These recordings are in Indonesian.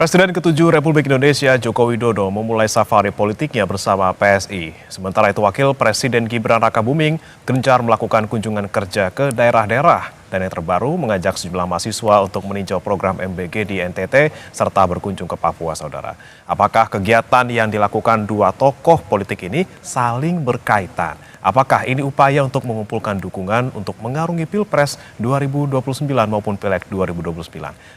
Presiden ke-7 Republik Indonesia Joko Widodo memulai safari politiknya bersama PSI. Sementara itu Wakil Presiden Gibran Rakabuming gencar melakukan kunjungan kerja ke daerah-daerah dan yang terbaru mengajak sejumlah mahasiswa untuk meninjau program MBG di NTT serta berkunjung ke Papua, saudara. Apakah kegiatan yang dilakukan dua tokoh politik ini saling berkaitan? Apakah ini upaya untuk mengumpulkan dukungan untuk mengarungi Pilpres 2029 maupun Pileg 2029?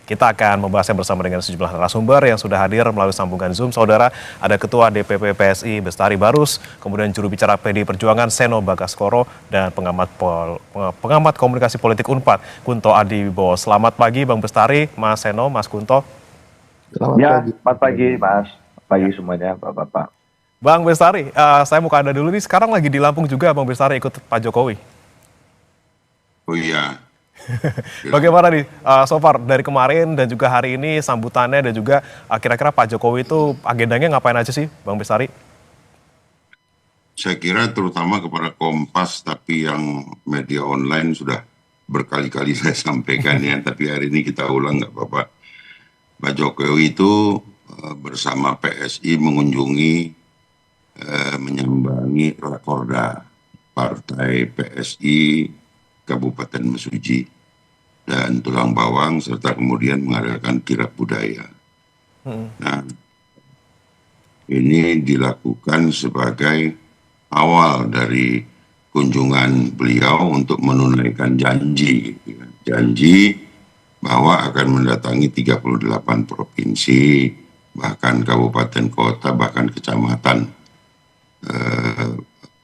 Kita akan membahasnya bersama dengan sejumlah narasumber yang sudah hadir melalui sambungan Zoom, saudara. Ada Ketua DPP PSI Bestari Barus, kemudian juru bicara PD Perjuangan Seno Bagaskoro, dan pengamat komunikasi politik UNPAD Kunto Adiwibowo. Selamat pagi Bang Bestari, Mas Seno, Mas Kunto. Selamat pagi Mas. Pagi semuanya Bapak-Bapak. Bang Bestari, saya mau ke Anda dulu nih. Sekarang lagi di Lampung juga Bang Bestari ikut Pak Jokowi. Oh iya. Bagaimana nih so far dari kemarin dan juga hari ini sambutannya dan juga kira-kira Pak Jokowi itu agendanya ngapain aja sih Bang Bestari? Saya kira terutama kepada Kompas, tapi yang media online sudah berkali-kali saya sampaikan ya, tapi hari ini kita ulang nggak apa-apa. Pak Jokowi itu bersama PSI mengunjungi menyambangi Rakorda Partai PSI Kabupaten Mesuji dan Tulang Bawang serta kemudian mengadakan kirab budaya. Nah, ini dilakukan sebagai awal dari kunjungan beliau untuk menunaikan janji, janji bahwa akan mendatangi 38 provinsi, bahkan kabupaten kota, bahkan kecamatan,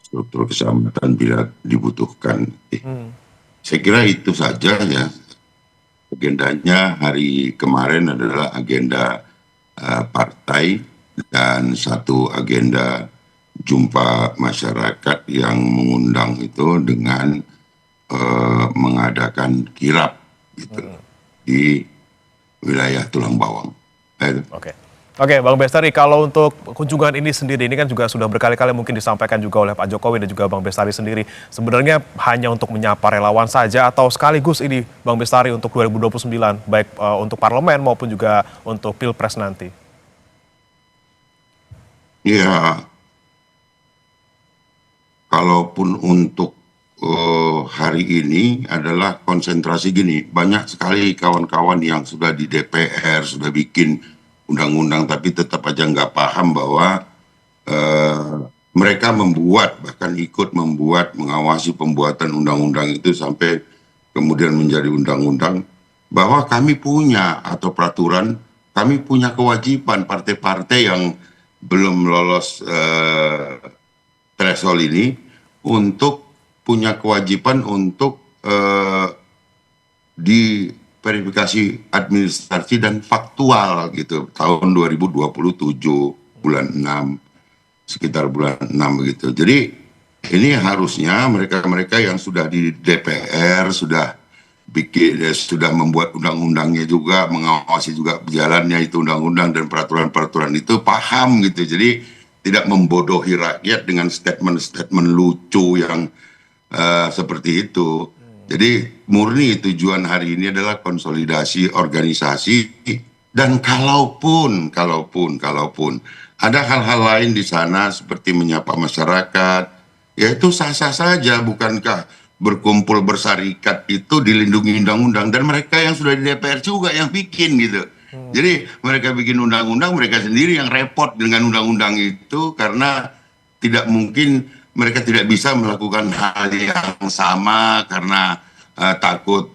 struktur kecamatan bila dibutuhkan. Saya kira itu saja ya. Agendanya hari kemarin adalah agenda partai dan satu agenda jumpa masyarakat yang mengundang itu dengan mengadakan kirab gitu di wilayah Tulang Bawang. Oke, Bang Bestari, kalau untuk kunjungan ini sendiri, ini kan juga sudah berkali-kali mungkin disampaikan juga oleh Pak Jokowi dan juga Bang Bestari sendiri. Sebenarnya hanya untuk menyapa relawan saja atau sekaligus ini Bang Bestari untuk 2029, baik untuk parlemen maupun juga untuk Pilpres nanti? Ya, kalaupun untuk hari ini adalah konsentrasi gini, banyak sekali kawan-kawan yang sudah di DPR, sudah bikin undang-undang tapi tetap aja nggak paham bahwa mereka membuat, bahkan ikut membuat, mengawasi pembuatan undang-undang itu sampai kemudian menjadi undang-undang, bahwa kami punya atau peraturan, kami punya kewajiban partai-partai yang belum lolos threshold ini untuk punya kewajiban untuk diverifikasi administrasi dan faktual gitu tahun 2027 bulan 6, sekitar bulan 6 begitu. Jadi ini harusnya mereka-mereka yang sudah di DPR sudah membuat undang-undangnya juga, mengawasi juga berjalannya itu undang-undang dan peraturan-peraturan itu paham gitu. Jadi tidak membodohi rakyat dengan statement-statement lucu yang seperti itu. Jadi murni tujuan hari ini adalah konsolidasi organisasi, dan kalaupun ada hal-hal lain di sana seperti menyapa masyarakat, ya itu sah-sah saja. Bukankah berkumpul bersarikat itu dilindungi undang-undang, dan mereka yang sudah di DPR juga yang bikin gitu. Jadi mereka bikin undang-undang, mereka sendiri yang repot dengan undang-undang itu karena tidak mungkin mereka tidak bisa melakukan hal yang sama karena takut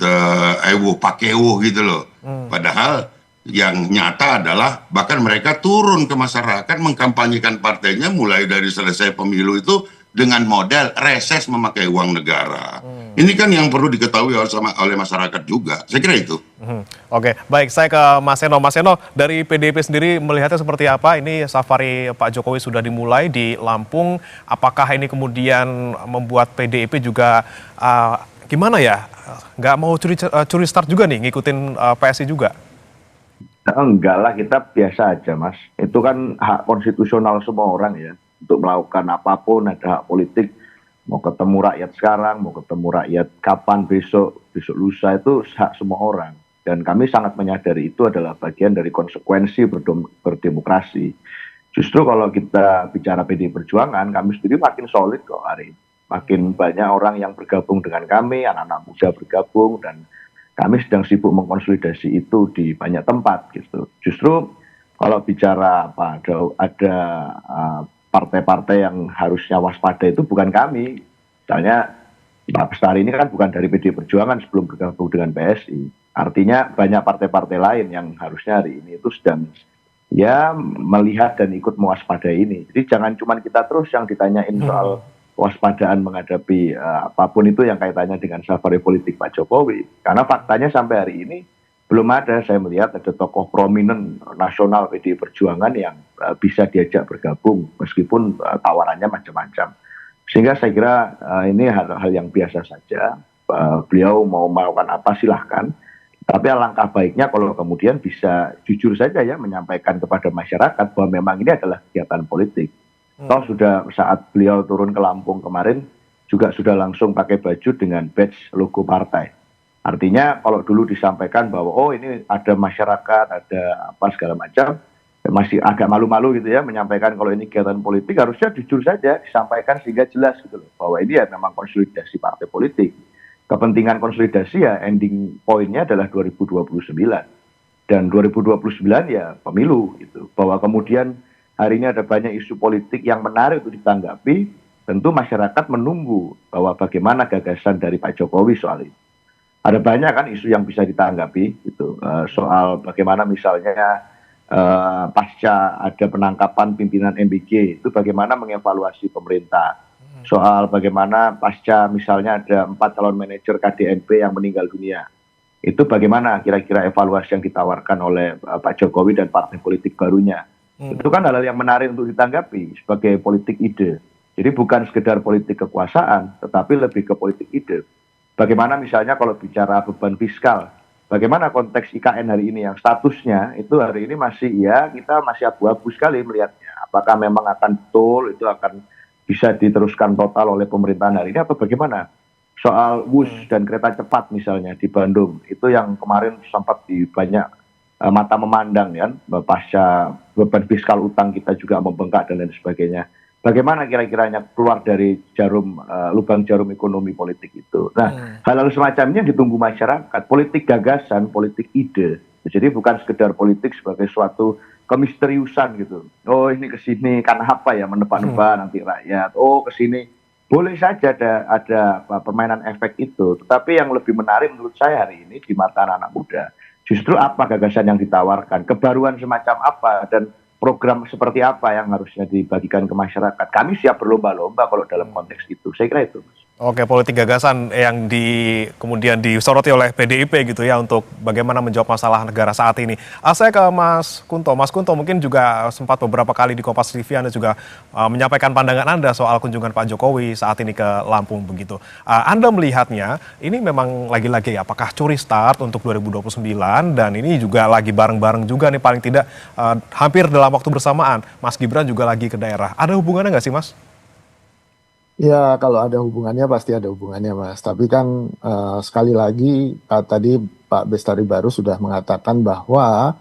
ewuh pakewuh gitu loh. Padahal yang nyata adalah bahkan mereka turun ke masyarakat mengkampanyekan partainya mulai dari selesai pemilu itu dengan model reses memakai uang negara. Ini kan yang perlu diketahui oleh masyarakat juga. Saya kira itu. Oke, baik. Saya ke Mas Seno. Mas Seno, dari PDIP sendiri melihatnya seperti apa? Ini safari Pak Jokowi sudah dimulai di Lampung. Apakah ini kemudian membuat PDIP juga gimana ya? Nggak mau curi start juga nih, ngikutin PSI juga? Enggak lah, kita biasa aja Mas. Itu kan hak konstitusional semua orang ya. Untuk melakukan apapun ada hak politik. Mau ketemu rakyat sekarang, mau ketemu rakyat kapan, besok lusa, itu hak semua orang. Dan kami sangat menyadari itu adalah bagian dari konsekuensi berdemokrasi. Justru kalau kita bicara PDI Perjuangan, kami sendiri makin solid kok hari ini. Makin banyak orang yang bergabung dengan kami, anak-anak muda bergabung, dan kami sedang sibuk mengkonsolidasi itu di banyak tempat gitu. Justru kalau bicara apa ada partai-partai yang harusnya waspada itu bukan kami. Misalnya Pak Bestari ini kan bukan dari PDI Perjuangan sebelum bergabung dengan PSI. Artinya banyak partai-partai lain yang harusnya hari ini itu sedang ya melihat dan ikut mewaspadai ini. Jadi jangan cuma kita terus yang ditanyain soal kewaspadaan menghadapi apapun itu yang kaitannya dengan safari politik Pak Jokowi. Karena faktanya sampai hari ini belum ada, saya melihat ada tokoh prominent nasional PDI Perjuangan yang bisa diajak bergabung meskipun tawarannya macam-macam. Sehingga saya kira ini hal-hal yang biasa saja. Beliau mau melakukan apa silahkan. Tapi alangkah baiknya kalau kemudian bisa jujur saja ya menyampaikan kepada masyarakat bahwa memang ini adalah kegiatan politik. Toh sudah saat beliau turun ke Lampung kemarin juga sudah langsung pakai baju dengan badge logo partai. Artinya kalau dulu disampaikan bahwa oh ini ada masyarakat, ada apa segala macam, masih agak malu-malu gitu ya menyampaikan kalau ini kegiatan politik, harusnya jujur saja disampaikan sehingga jelas gitu loh bahwa ini ya memang konsolidasi partai politik. Kepentingan konsolidasi ya ending poinnya adalah 2029 dan 2029 ya pemilu gitu. Bahwa kemudian hari ini ada banyak isu politik yang menarik untuk ditanggapi, tentu masyarakat menunggu bahwa bagaimana gagasan dari Pak Jokowi soal itu. Ada banyak kan isu yang bisa ditanggapi gitu, soal bagaimana misalnya pasca ada penangkapan pimpinan MBG itu bagaimana mengevaluasi pemerintah, soal bagaimana pasca misalnya ada 4 calon manajer KDNP yang meninggal dunia, itu bagaimana kira-kira evaluasi yang ditawarkan oleh Pak Jokowi dan partai politik barunya. Itu kan hal-hal yang menarik untuk ditanggapi sebagai politik ide. Jadi bukan sekedar politik kekuasaan, tetapi lebih ke politik ide. Bagaimana misalnya kalau bicara beban fiskal, bagaimana konteks IKN hari ini yang statusnya itu hari ini masih ya kita masih abu-abu sekali melihatnya. Apakah memang akan betul itu akan bisa diteruskan total oleh pemerintahan hari ini atau bagaimana? Soal bus dan kereta cepat misalnya di Bandung itu yang kemarin sempat di banyak mata memandang ya, pasca beban fiskal utang kita juga membengkak dan lain sebagainya. Bagaimana kira-kiranya keluar dari lubang jarum ekonomi politik itu. Nah, hal-hal semacam ini yang ditunggu masyarakat. Politik gagasan, politik ide. Jadi bukan sekedar politik sebagai suatu kemisteriusan gitu. Oh ini kesini karena apa ya menebak-nebak nanti rakyat. Oh kesini boleh saja ada permainan efek itu. Tetapi yang lebih menarik menurut saya hari ini di mata anak muda, justru apa gagasan yang ditawarkan, kebaruan semacam apa dan program seperti apa yang harusnya dibagikan ke masyarakat. Kami siap berlomba-lomba kalau dalam konteks itu. Saya kira itu, Mas. Oke, politik gagasan yang kemudian disoroti oleh PDIP gitu ya untuk bagaimana menjawab masalah negara saat ini. Saya ke Mas Kunto. Mas Kunto mungkin juga sempat beberapa kali di Kompas TV Anda juga menyampaikan pandangan Anda soal kunjungan Pak Jokowi saat ini ke Lampung begitu. Anda melihatnya ini memang lagi-lagi apakah curi start untuk 2029 dan ini juga lagi bareng-bareng juga nih paling tidak hampir dalam waktu bersamaan. Mas Gibran juga lagi ke daerah. Ada hubungannya nggak sih, Mas? Ya, kalau ada hubungannya pasti ada hubungannya, Mas. Tapi kan sekali lagi tadi Pak Bestari Baru sudah mengatakan bahwa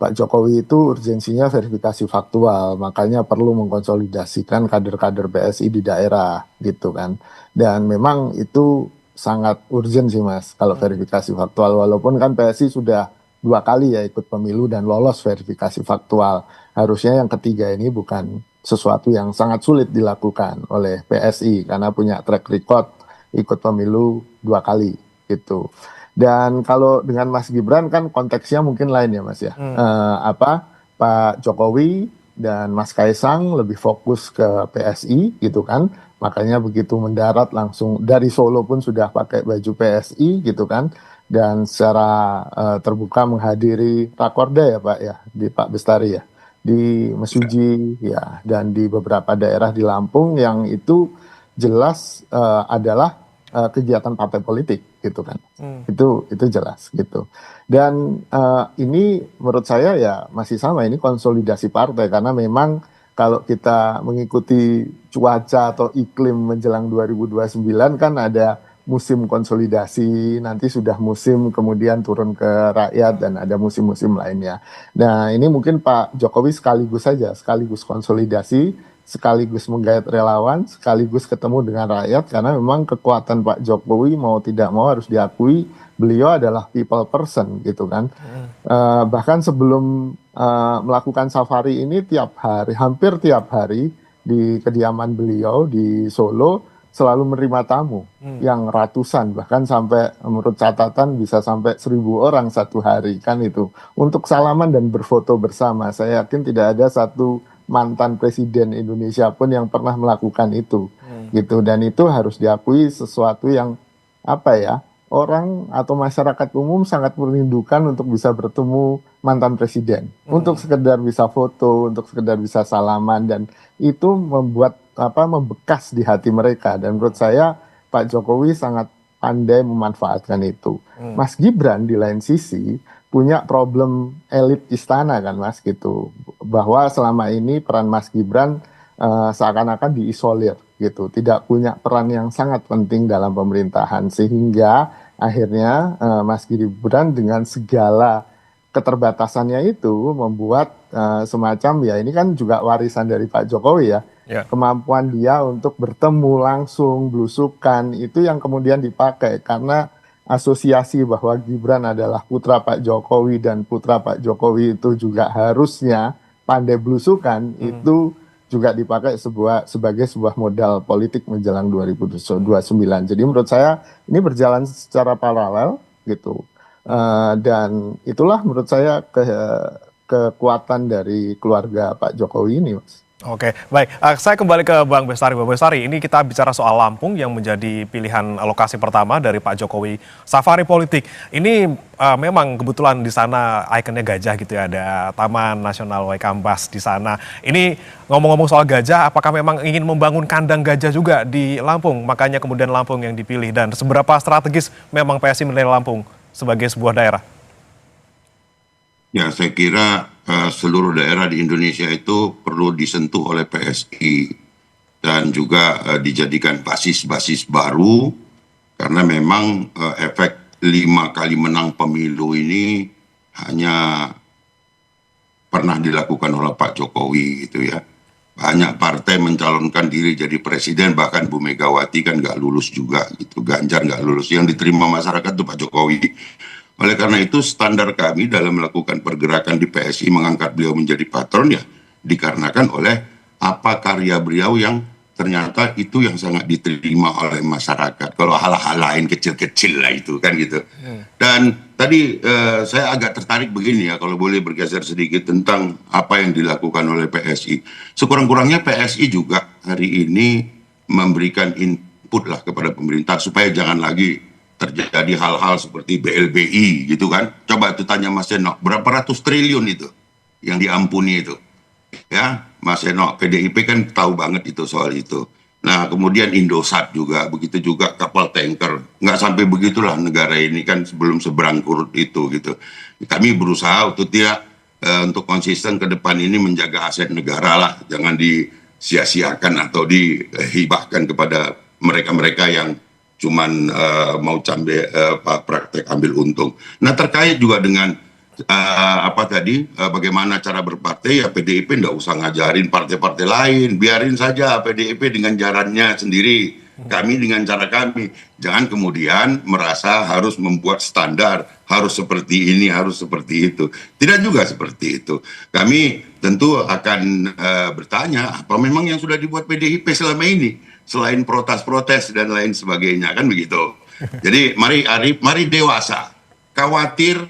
Pak Jokowi itu urgensinya verifikasi faktual, makanya perlu mengkonsolidasikan kader-kader PSI di daerah, gitu kan. Dan memang itu sangat urgent sih, Mas, kalau verifikasi faktual. Walaupun kan PSI sudah 2 kali ya ikut pemilu dan lolos verifikasi faktual. Harusnya yang ketiga ini bukan sesuatu yang sangat sulit dilakukan oleh PSI karena punya track record ikut pemilu 2 kali gitu. Dan kalau dengan Mas Gibran kan konteksnya mungkin lain ya, Mas ya. Pak Jokowi dan Mas Kaisang lebih fokus ke PSI gitu kan. Makanya begitu mendarat langsung dari Solo pun sudah pakai baju PSI gitu kan. Dan secara terbuka menghadiri Rakorda ya Pak ya, di Pak Bestari ya, di Mesuji ya, dan di beberapa daerah di Lampung yang itu jelas adalah kegiatan partai politik gitu kan. Itu jelas gitu. Dan ini menurut saya ya masih sama, ini konsolidasi partai karena memang kalau kita mengikuti cuaca atau iklim menjelang 2029 kan ada musim konsolidasi, nanti sudah musim kemudian turun ke rakyat dan ada musim-musim lainnya. Nah, ini mungkin Pak Jokowi sekaligus saja, sekaligus konsolidasi, sekaligus menggait relawan, sekaligus ketemu dengan rakyat, karena memang kekuatan Pak Jokowi mau tidak mau harus diakui beliau adalah people person gitu kan. Bahkan sebelum melakukan safari ini tiap hari, hampir tiap hari di kediaman beliau di Solo selalu menerima tamu yang ratusan, bahkan sampai menurut catatan bisa sampai 1.000 orang satu hari kan itu untuk salaman dan berfoto bersama. Saya yakin tidak ada satu mantan presiden Indonesia pun yang pernah melakukan itu gitu, dan itu harus diakui sesuatu yang apa ya, orang atau masyarakat umum sangat merindukan untuk bisa bertemu mantan presiden, untuk sekedar bisa foto, untuk sekedar bisa salaman, dan itu membuat membekas di hati mereka. Dan menurut saya Pak Jokowi sangat pandai memanfaatkan itu. Mas Gibran di lain sisi punya problem elit istana kan Mas gitu, bahwa selama ini peran Mas Gibran seakan-akan diisolir gitu, tidak punya peran yang sangat penting dalam pemerintahan, sehingga akhirnya Mas Gibran dengan segala keterbatasannya itu membuat semacam, ya ini kan juga warisan dari Pak Jokowi ya, kemampuan dia untuk bertemu langsung, belusukan, itu yang kemudian dipakai karena asosiasi bahwa Gibran adalah putra Pak Jokowi dan putra Pak Jokowi itu juga harusnya pandai belusukan, itu juga dipakai sebagai sebuah modal politik menjelang 2029. Jadi menurut saya ini berjalan secara paralel gitu. Dan itulah menurut saya kekuatan dari keluarga Pak Jokowi ini, Mas. Oke, baik. Saya kembali ke Bang Bestari. Bang Bestari, ini kita bicara soal Lampung yang menjadi pilihan lokasi pertama dari Pak Jokowi safari politik. Ini memang kebetulan di sana ikonnya gajah gitu ya, ada Taman Nasional Waikambas di sana. Ini ngomong-ngomong soal gajah, apakah memang ingin membangun kandang gajah juga di Lampung? Makanya kemudian Lampung yang dipilih, dan seberapa strategis memang PSI menilai Lampung sebagai sebuah daerah? Ya, saya kira seluruh daerah di Indonesia itu perlu disentuh oleh PSI dan juga dijadikan basis-basis baru, karena memang efek 5 kali menang pemilu ini hanya pernah dilakukan oleh Pak Jokowi gitu ya. Banyak partai mencalonkan diri jadi presiden, bahkan Bu Megawati kan nggak lulus juga gitu, Ganjar nggak lulus, yang diterima masyarakat itu Pak Jokowi. Oleh karena itu standar kami dalam melakukan pergerakan di PSI mengangkat beliau menjadi patron ya dikarenakan oleh apa karya beliau yang ternyata itu yang sangat diterima oleh masyarakat. Kalau hal-hal lain kecil-kecil lah itu kan gitu. Dan tadi saya agak tertarik begini ya, kalau boleh bergeser sedikit tentang apa yang dilakukan oleh PSI. Sekurang-kurangnya PSI juga hari ini memberikan input lah kepada pemerintah supaya jangan lagi terjadi hal-hal seperti BLBI gitu kan. Coba itu tanya Mas Seno, berapa ratus triliun itu yang diampuni itu. Ya, Mas Seno, PDIP kan tahu banget itu soal itu. Nah, kemudian Indosat juga, begitu juga kapal tanker. Nggak sampai begitulah negara ini kan sebelum seberang kurut itu gitu. Kami berusaha untuk konsisten ke depan ini menjaga aset negara lah. Jangan disia-siakan atau dihibahkan kepada mereka-mereka yang cuman mau praktek ambil untung. Nah, terkait juga dengan bagaimana cara berpartai, ya PDIP nggak usah ngajarin partai-partai lain, biarin saja PDIP dengan jalannya sendiri, kami dengan cara kami. Jangan kemudian merasa harus membuat standar, harus seperti ini, harus seperti itu. Tidak juga seperti itu. Kami tentu akan bertanya, apa memang yang sudah dibuat PDIP selama ini? Selain protes-protes dan lain sebagainya, kan begitu. Jadi mari dewasa. Khawatir,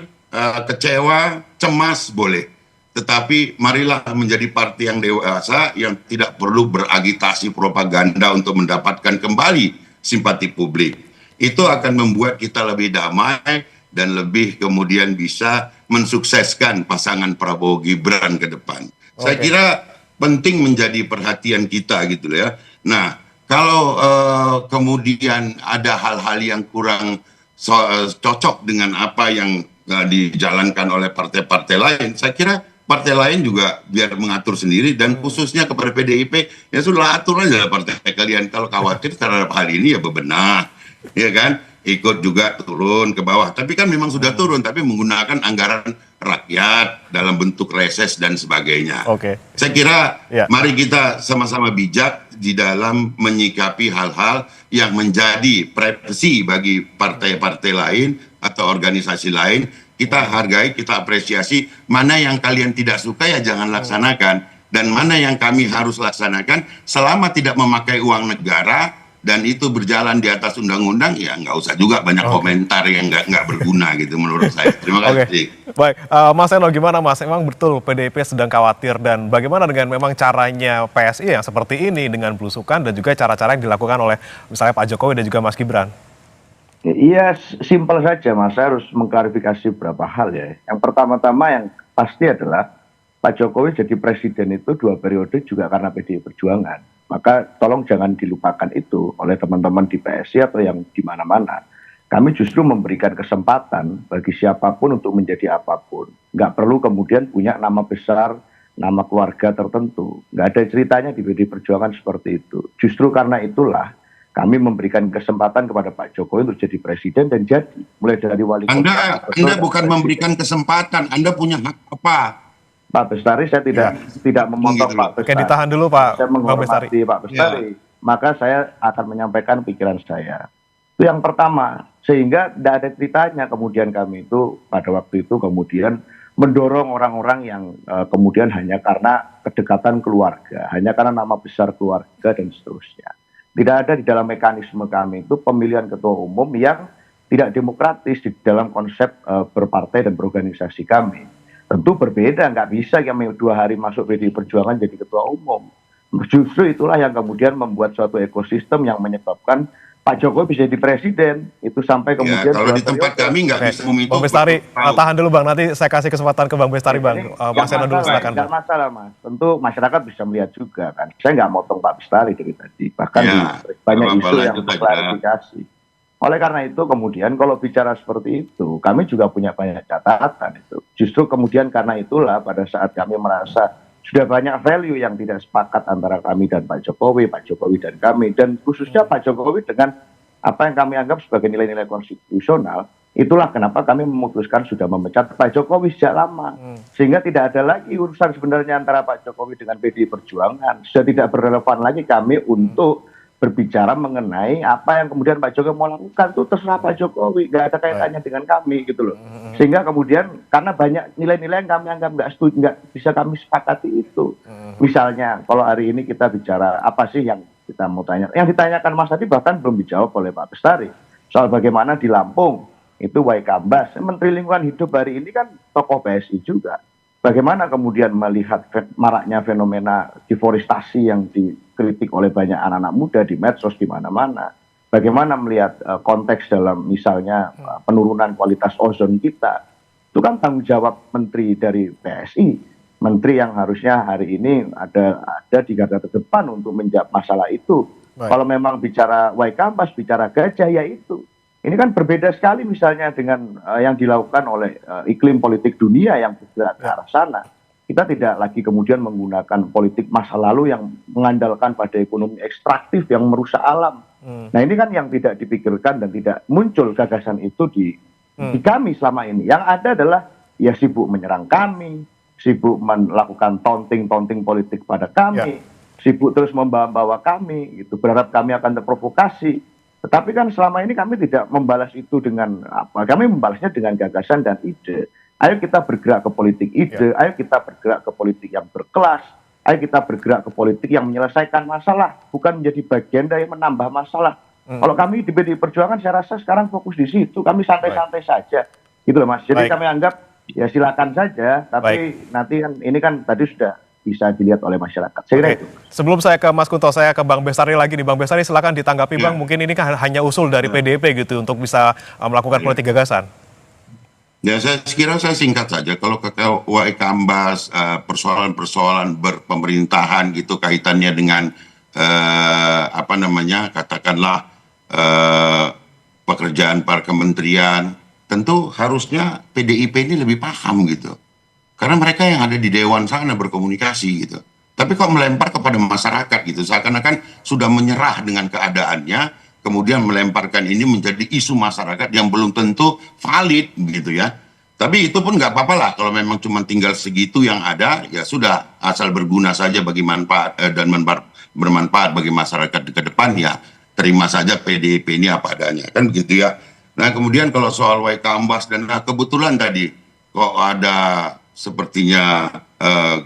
kecewa, cemas boleh. Tetapi marilah menjadi partai yang dewasa, yang tidak perlu beragitasi propaganda untuk mendapatkan kembali simpati publik. Itu akan membuat kita lebih damai dan lebih kemudian bisa mensukseskan pasangan Prabowo Gibran ke depan. Saya kira penting menjadi perhatian kita gitu ya. Nah, kalau kemudian ada hal-hal yang kurang cocok dengan apa yang dijalankan oleh partai-partai lain, saya kira partai lain juga biar mengatur sendiri, dan khususnya kepada PDIP, ya sudah atur aja partai kalian. Kalau khawatir terhadap hal ini ya bebenah. ya kan? Ikut juga turun ke bawah. Tapi kan memang sudah turun, tapi menggunakan anggaran rakyat dalam bentuk reses dan sebagainya. Oke. Saya kira Ya. mari kita sama-sama bijak di dalam menyikapi hal-hal yang menjadi privasi bagi partai-partai lain atau organisasi lain. Kita hargai, kita apresiasi. Mana yang kalian tidak suka ya jangan laksanakan. Dan mana yang kami harus laksanakan selama tidak memakai uang negara dan itu berjalan di atas undang-undang, ya nggak usah juga banyak komentar yang nggak berguna gitu menurut saya. Terima Oke, kasih. baik. Mas Eno, gimana Mas? Emang betul PDIP sedang khawatir dan bagaimana dengan memang caranya PSI yang seperti ini dengan belusukan dan juga cara-cara yang dilakukan oleh misalnya Pak Jokowi dan juga Mas Gibran? Iya, simpel saja Mas. Saya harus mengklarifikasi beberapa hal ya. Yang pertama-tama yang pasti adalah Pak Jokowi jadi presiden itu 2 periode juga karena PDI Perjuangan. Maka tolong jangan dilupakan itu oleh teman-teman di PSI atau yang di mana-mana. Kami justru memberikan kesempatan bagi siapapun untuk menjadi apapun. Nggak perlu kemudian punya nama besar, nama keluarga tertentu. Nggak ada ceritanya di PDI Perjuangan seperti itu. Justru karena itulah kami memberikan kesempatan kepada Pak Jokowi untuk jadi presiden dan jadi. Mulai dari wali kota. Anda bukan memberikan kesempatan, Anda punya hak apa? Pak Bestari, saya tidak memotong Gitu. Pak Bestari. Oke, ditahan dulu Pak Saya Bang Bestari. menghormati Pak Bestari. Maka saya akan menyampaikan pikiran saya. Itu yang pertama. Sehingga tidak ada ceritanya kemudian kami itu pada waktu itu kemudian mendorong orang-orang yang kemudian hanya karena kedekatan keluarga, hanya karena nama besar keluarga dan seterusnya. Tidak ada di dalam mekanisme kami itu pemilihan ketua umum yang tidak demokratis di dalam konsep berpartai dan berorganisasi kami. Tentu berbeda, nggak bisa kami 2 hari masuk PDI Perjuangan jadi ketua umum. Justru itulah yang kemudian membuat suatu ekosistem yang menyebabkan Pak Jokowi bisa jadi presiden. Itu sampai kemudian... Ya, kalau di tempat kami nggak bisa meminta. Bang Bestari, tahan dulu Bang. Nanti saya kasih kesempatan ke Bang Bestari Bang. Mas Eno dulu silakan. Nggak masalah Mas. Tentu masyarakat bisa melihat juga kan. Saya nggak motong Pak Bestari dari tadi. Bahkan banyak isu yang mengklarifikasi. Oleh karena itu kemudian kalau bicara seperti itu, kami juga punya banyak catatan itu. Justru kemudian karena itulah pada saat kami merasa sudah banyak value yang tidak sepakat antara kami dan Pak Jokowi dan kami, dan khususnya Pak Jokowi dengan apa yang kami anggap sebagai nilai-nilai konstitusional, itulah kenapa kami memutuskan sudah memecat Pak Jokowi sejak lama. Sehingga tidak ada lagi urusan sebenarnya antara Pak Jokowi dengan PDI Perjuangan. Sudah tidak berrelevan lagi kami untuk berbicara mengenai apa yang kemudian Pak Jokowi mau lakukan. Itu terserah Pak Jokowi, nggak ada kaitannya dengan kami gitu loh. Sehingga kemudian karena banyak nilai-nilai yang kami anggap nggak setuju, nggak bisa kami sepakati itu. Misalnya kalau hari ini kita bicara apa sih yang kita mau tanya, yang ditanyakan Mas tadi bahkan belum dijawab oleh Pak Bestari soal bagaimana di Lampung itu Waikambas, Menteri Lingkungan Hidup hari ini kan tokoh PSI juga. Bagaimana kemudian melihat maraknya fenomena deforestasi yang dikritik oleh banyak anak-anak muda di medsos di mana-mana. Bagaimana melihat konteks dalam misalnya penurunan kualitas ozon kita. Itu kan tanggung jawab menteri dari PSI. Menteri yang harusnya hari ini ada di garda terdepan untuk menjawab masalah itu. Kalau memang bicara Waikambas, bicara gajah, ya itu. Ini kan berbeda sekali misalnya dengan yang dilakukan oleh iklim politik dunia yang bergerak ke arah sana. Kita tidak lagi kemudian menggunakan politik masa lalu yang mengandalkan pada ekonomi ekstraktif yang merusak alam. Nah ini kan yang tidak dipikirkan dan tidak muncul gagasan itu di kami selama ini. Yang ada adalah ya sibuk menyerang kami, sibuk melakukan taunting politik pada kami, sibuk terus membawa-bawa kami, gitu, berharap kami akan terprovokasi. Tetapi kan selama ini kami tidak membalas itu dengan apa? Kami membalasnya dengan gagasan dan ide. Ayo kita bergerak ke politik ide, ayo kita bergerak ke politik yang berkelas, ayo kita bergerak ke politik yang menyelesaikan masalah, bukan menjadi bagian dari menambah masalah. Kalau kami di PDI Perjuangan, saya rasa sekarang fokus di situ, kami santai-santai saja, gitu loh Mas. Jadi kami anggap ya silakan saja, tapi nanti kan ini kan tadi sudah bisa dilihat oleh masyarakat. Saya kira itu. Sebelum saya ke Mas Kunto, saya ke Bang Bestari lagi nih. Bang Bestari silakan ditanggapi Bang. Mungkin ini kan hanya usul dari PDIP gitu untuk bisa melakukan politik gagasan. Ya saya kira saya singkat saja. Kalau ke Waikambas, persoalan-persoalan berpemerintahan gitu kaitannya dengan apa namanya katakanlah pekerjaan para kementerian, tentu harusnya PDIP ini lebih paham gitu. Karena mereka yang ada di dewan sana berkomunikasi gitu. Tapi kok melempar kepada masyarakat gitu, seakan-akan sudah menyerah dengan keadaannya, kemudian melemparkan ini menjadi isu masyarakat yang belum tentu valid gitu ya. Tapi itu pun nggak apa-apa lah kalau memang cuma tinggal segitu yang ada, ya sudah, asal berguna saja bagi manfaat dan bermanfaat bagi masyarakat ke depan, ya terima saja PDIP ini apa adanya, kan begitu ya. Nah kemudian kalau soal Waikambas dan kebetulan tadi kok ada sepertinya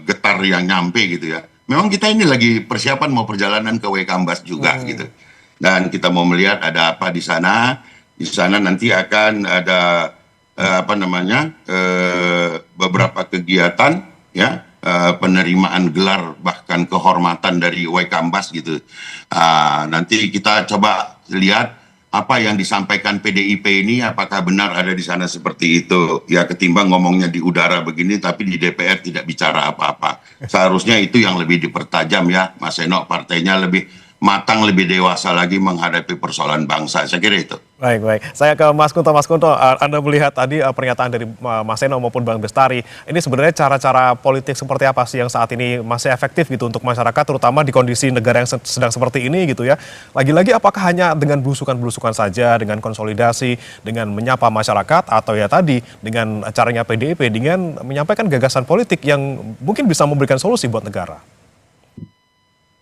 getar yang nyampe gitu ya. Memang kita ini lagi persiapan mau perjalanan ke Waikambas juga gitu. Dan kita mau melihat ada apa di sana. Di sana nanti akan ada beberapa kegiatan ya, penerimaan gelar bahkan kehormatan dari Waikambas gitu. Nanti kita coba lihat apa yang disampaikan PDIP ini apakah benar ada di sana seperti itu ya, ketimbang ngomongnya di udara begini tapi di DPR tidak bicara apa-apa. Seharusnya itu yang lebih dipertajam ya Mas Seno, partainya lebih matang, lebih dewasa lagi menghadapi persoalan bangsa. Saya kira itu. Baik. Saya ke Mas Kunto. Mas Kunto, Anda melihat tadi pernyataan dari Mas Seno maupun Bang Bestari. Ini sebenarnya cara-cara politik seperti apa sih yang saat ini masih efektif gitu untuk masyarakat, terutama di kondisi negara yang sedang seperti ini gitu ya. Lagi-lagi apakah hanya dengan belusukan-belusukan saja, dengan konsolidasi, dengan menyapa masyarakat, atau ya tadi dengan caranya PDIP, dengan menyampaikan gagasan politik yang mungkin bisa memberikan solusi buat negara?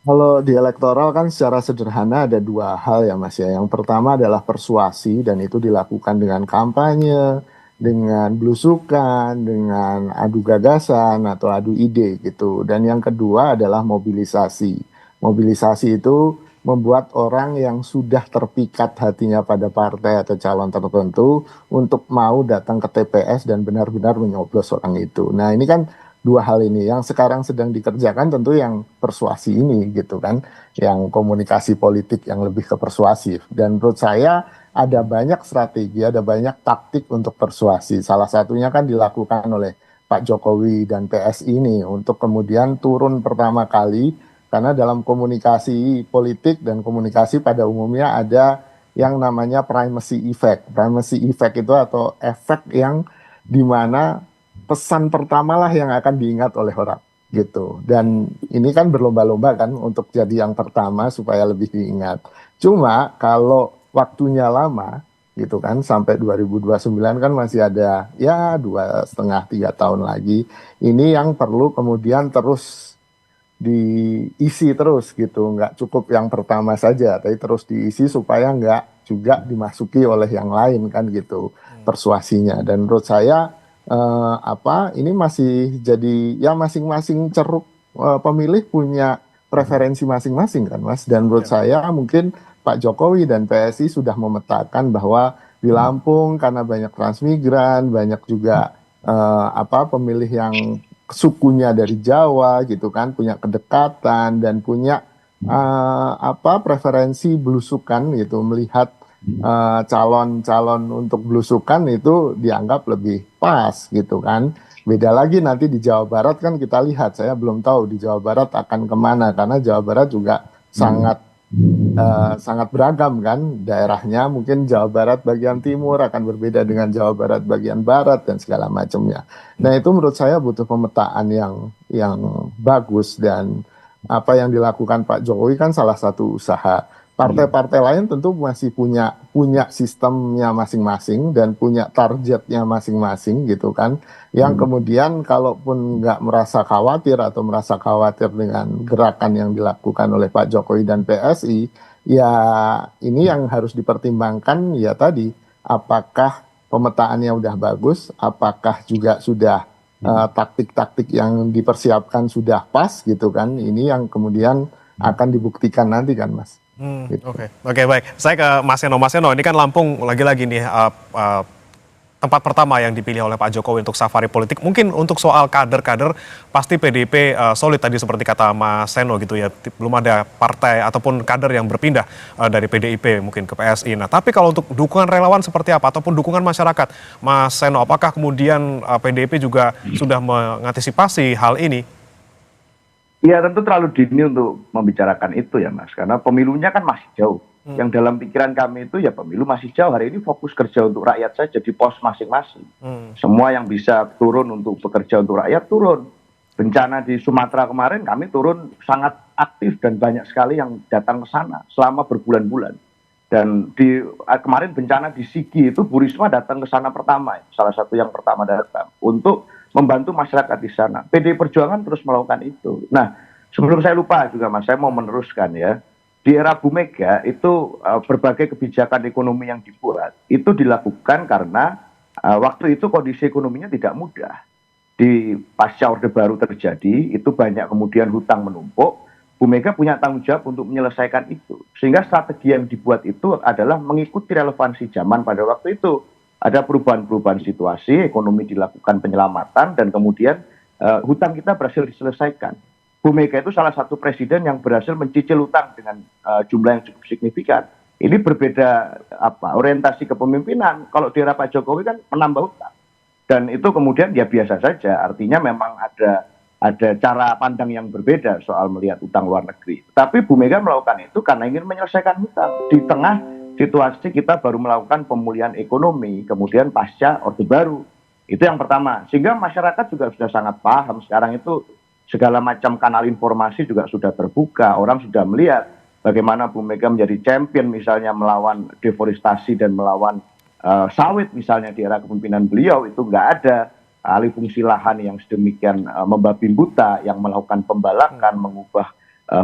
Kalau di elektoral kan secara sederhana ada dua hal ya Mas ya. Yang pertama adalah persuasi dan itu dilakukan dengan kampanye, dengan belusukan, dengan adu gagasan atau adu ide gitu. Dan yang kedua adalah mobilisasi. Mobilisasi itu membuat orang yang sudah terpikat hatinya pada partai atau calon tertentu untuk mau datang ke TPS dan benar-benar menyoblos orang itu. Nah ini kan dua hal ini yang sekarang sedang dikerjakan, tentu yang persuasi ini gitu kan, yang komunikasi politik yang lebih ke persuasif. Dan menurut saya ada banyak strategi, ada banyak taktik untuk persuasi. Salah satunya kan dilakukan oleh Pak Jokowi dan PSI ini untuk kemudian turun pertama kali, karena dalam komunikasi politik dan komunikasi pada umumnya ada yang namanya primacy effect. Primacy effect itu atau efek yang dimana pesan pertama lah yang akan diingat oleh orang gitu. Dan ini kan berlomba-lomba kan untuk jadi yang pertama supaya lebih diingat. Cuma kalau waktunya lama gitu kan, sampai 2029 kan masih ada ya 2,5-3 tahun lagi. Ini yang perlu kemudian terus diisi terus gitu, nggak cukup yang pertama saja, tapi terus diisi supaya nggak juga dimasuki oleh yang lain kan gitu persuasinya. Dan menurut saya ini masih jadi ya masing-masing ceruk pemilih punya preferensi masing-masing kan Mas. Dan menurut saya mungkin Pak Jokowi dan PSI sudah memetakan bahwa di Lampung karena banyak transmigran, banyak juga pemilih yang sukunya dari Jawa gitu kan, punya kedekatan dan punya preferensi belusukan gitu, melihat calon-calon untuk belusukan itu dianggap lebih pas gitu kan. Beda lagi nanti di Jawa Barat kan kita lihat, saya belum tahu di Jawa Barat akan kemana, karena Jawa Barat juga sangat beragam kan daerahnya. Mungkin Jawa Barat bagian timur akan berbeda dengan Jawa Barat bagian barat dan segala macamnya. Nah itu menurut saya butuh pemetaan yang bagus, dan apa yang dilakukan Pak Jokowi kan salah satu usaha. Partai-partai lain tentu masih punya sistemnya masing-masing dan punya targetnya masing-masing gitu kan. Yang kemudian kalaupun nggak merasa khawatir atau merasa khawatir dengan gerakan yang dilakukan oleh Pak Jokowi dan PSI, ya ini yang harus dipertimbangkan ya tadi, apakah pemetaannya udah bagus, apakah juga sudah taktik-taktik yang dipersiapkan sudah pas gitu kan. Ini yang kemudian akan dibuktikan nanti kan Mas. Gitu. Oke, baik. Saya ke Mas Seno. Mas Seno, ini kan Lampung lagi-lagi nih tempat pertama yang dipilih oleh Pak Jokowi untuk safari politik. Mungkin untuk soal kader-kader, pasti PDIP solid tadi seperti kata Mas Seno gitu ya. Belum ada partai ataupun kader yang berpindah dari PDIP mungkin ke PSI. Nah, tapi kalau untuk dukungan relawan seperti apa ataupun dukungan masyarakat, Mas Seno, apakah kemudian PDIP juga sudah mengantisipasi hal ini? Ya tentu terlalu dini untuk membicarakan itu ya Mas, karena pemilunya kan masih jauh. Yang dalam pikiran kami itu ya pemilu masih jauh, hari ini fokus kerja untuk rakyat saja di pos masing-masing. Semua yang bisa turun untuk bekerja untuk rakyat turun. Bencana di Sumatera kemarin kami turun sangat aktif dan banyak sekali yang datang ke sana selama berbulan-bulan. Dan kemarin bencana di Sigi itu Bu Risma datang ke sana pertama, salah satu yang pertama datang untuk membantu masyarakat di sana. PDI Perjuangan terus melakukan itu. Nah, sebelum saya lupa juga Mas, saya mau meneruskan ya. Di era Bu Mega itu berbagai kebijakan ekonomi yang dibuat itu dilakukan karena waktu itu kondisi ekonominya tidak mudah. Di pasca Orde Baru terjadi, itu banyak kemudian hutang menumpuk. Bu Mega punya tanggung jawab untuk menyelesaikan itu. Sehingga strategi yang dibuat itu adalah mengikuti relevansi zaman pada waktu itu. Ada perubahan-perubahan situasi, ekonomi dilakukan penyelamatan, dan kemudian hutang kita berhasil diselesaikan. Bu Mega itu salah satu presiden yang berhasil mencicil hutang dengan jumlah yang cukup signifikan. Ini berbeda orientasi kepemimpinan. Kalau di era Pak Jokowi kan menambah hutang. Dan itu kemudian ya biasa saja, artinya memang ada cara pandang yang berbeda soal melihat utang luar negeri. Tapi Bu Mega melakukan itu karena ingin menyelesaikan hutang. Di tengah situasi kita baru melakukan pemulihan ekonomi, kemudian pasca Orde Baru. Itu yang pertama. Sehingga masyarakat juga sudah sangat paham. Sekarang itu segala macam kanal informasi juga sudah terbuka. Orang sudah melihat bagaimana Bu Mega menjadi champion misalnya melawan deforestasi dan melawan sawit misalnya di era kepemimpinan beliau. Itu nggak ada alih fungsi lahan yang sedemikian membabi buta, yang melakukan pembalakan, mengubah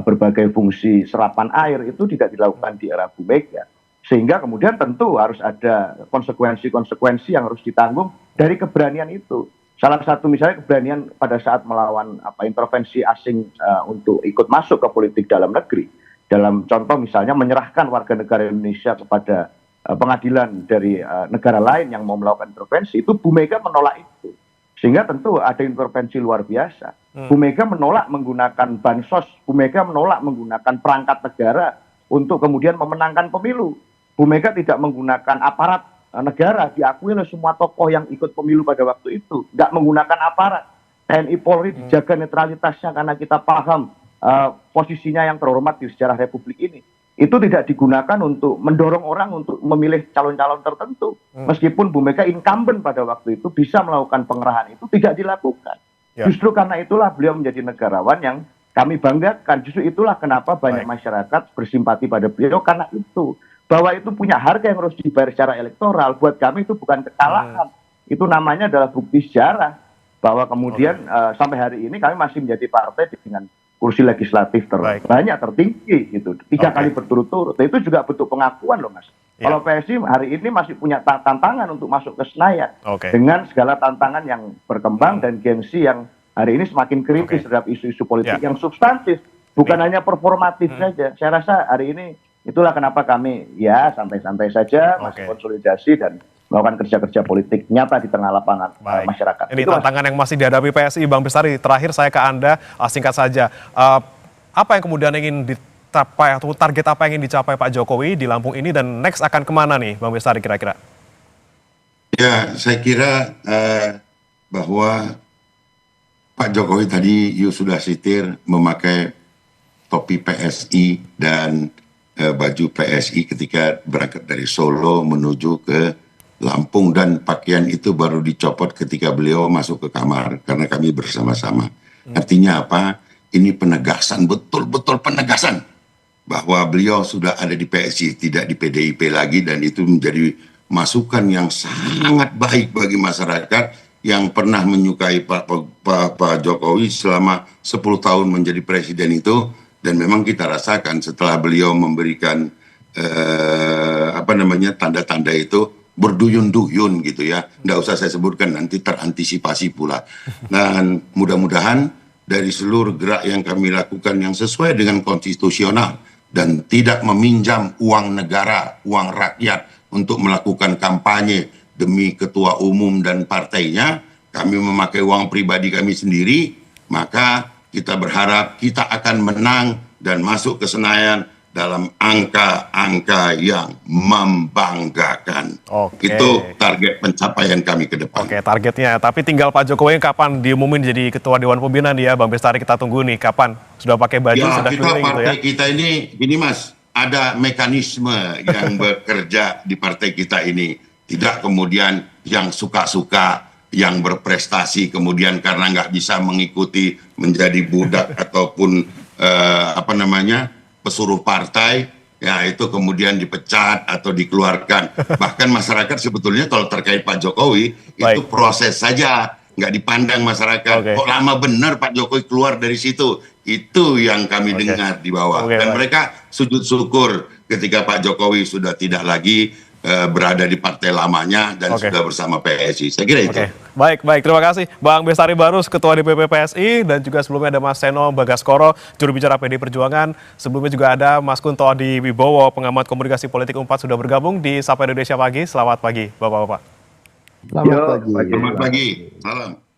berbagai fungsi serapan air, itu tidak dilakukan di era Bu Mega. Sehingga kemudian tentu harus ada konsekuensi-konsekuensi yang harus ditanggung dari keberanian itu. Salah satu misalnya keberanian pada saat melawan intervensi asing untuk ikut masuk ke politik dalam negeri. Dalam contoh misalnya menyerahkan warga negara Indonesia kepada pengadilan dari negara lain yang mau melakukan intervensi, itu Bu Mega menolak itu. Sehingga tentu ada intervensi luar biasa. Bu Mega menolak menggunakan bansos, Bu Mega menolak menggunakan perangkat negara untuk kemudian memenangkan pemilu. Bu Mega tidak menggunakan aparat negara, diakui oleh semua tokoh yang ikut pemilu pada waktu itu. Nggak menggunakan aparat. TNI Polri dijaga netralitasnya karena kita paham posisinya yang terhormat di sejarah Republik ini. Itu tidak digunakan untuk mendorong orang untuk memilih calon-calon tertentu. Meskipun Bu Mega incumbent pada waktu itu bisa melakukan pengerahan, itu tidak dilakukan. Justru karena itulah beliau menjadi negarawan yang kami banggakan. Justru itulah kenapa banyak masyarakat bersimpati pada beliau, karena itu. Bahwa itu punya harga yang harus dibayar secara elektoral. Buat kami itu bukan kekalahan. Itu namanya adalah bukti sejarah. Bahwa kemudian sampai hari ini kami masih menjadi partai dengan kursi legislatif terbanyak, tertinggi gitu, 3 kali berturut-turut. Itu juga bentuk pengakuan loh Mas. Kalau PSI hari ini masih punya tantangan untuk masuk ke Senayan dengan segala tantangan yang berkembang dan gengsi yang hari ini semakin kritis terhadap isu-isu politik yang substantif, bukan hanya performatif saja. Saya rasa hari ini itulah kenapa kami ya santai-santai saja masih konsolidasi dan melakukan kerja-kerja politik nyata di tengah lapangan masyarakat. Ini itu tantangan yang masih dihadapi PSI, Bang Bestari. Terakhir saya ke Anda, singkat saja. Apa yang kemudian ingin dicapai atau target apa yang ingin dicapai Pak Jokowi di Lampung ini dan next akan kemana nih, Bang Bestari kira-kira? Ya, saya kira bahwa Pak Jokowi tadi sudah sitir memakai topi PSI dan baju PSI ketika berangkat dari Solo menuju ke Lampung, dan pakaian itu baru dicopot ketika beliau masuk ke kamar karena kami bersama-sama. Artinya apa? Ini penegasan, betul-betul penegasan bahwa beliau sudah ada di PSI, tidak di PDIP lagi, dan itu menjadi masukan yang sangat baik bagi masyarakat yang pernah menyukai Pak Jokowi selama 10 tahun menjadi presiden itu. Dan memang kita rasakan setelah beliau memberikan tanda-tanda itu berduyun-duyun gitu ya. Nggak usah saya sebutkan, nanti terantisipasi pula. Dan mudah-mudahan dari seluruh gerak yang kami lakukan yang sesuai dengan konstitusional dan tidak meminjam uang negara, uang rakyat untuk melakukan kampanye demi ketua umum dan partainya, kami memakai uang pribadi kami sendiri, maka kita berharap kita akan menang dan masuk ke Senayan dalam angka-angka yang membanggakan. Itu target pencapaian kami ke depan. Targetnya. Tapi tinggal Pak Jokowi kapan diumumin jadi Ketua Dewan Pembina nih ya, Bang Bestari, kita tunggu nih kapan. Sudah pakai baju, sudah keliling gitu ya. Partai kita ini Mas, ada mekanisme yang bekerja di partai kita ini. Tidak kemudian yang suka-suka, yang berprestasi kemudian karena nggak bisa mengikuti menjadi budak ataupun pesuruh partai, ya itu kemudian dipecat atau dikeluarkan. Bahkan masyarakat sebetulnya kalau terkait Pak Jokowi itu Baik. proses saja, nggak dipandang masyarakat. Oke. Kok lama benar Pak Jokowi keluar dari situ? Itu yang kami Oke. dengar di bawah. Oke, Dan baik. mereka sujud syukur ketika Pak Jokowi sudah tidak lagi berada di partai lamanya dan Oke. sudah bersama PSI. Saya kira itu. Oke, baik. Terima kasih Bang Bestari Barus, Ketua DPP PSI, dan juga sebelumnya ada Mas Seno Bagaskoro, juru bicara PD Perjuangan. Sebelumnya juga ada Mas Kunto Adi Wibowo, pengamat komunikasi politik UNPAD, sudah bergabung di Sapa Indonesia Pagi. Selamat pagi, Bapak-Bapak. Selamat Yo, pagi. Selamat pagi. Salam.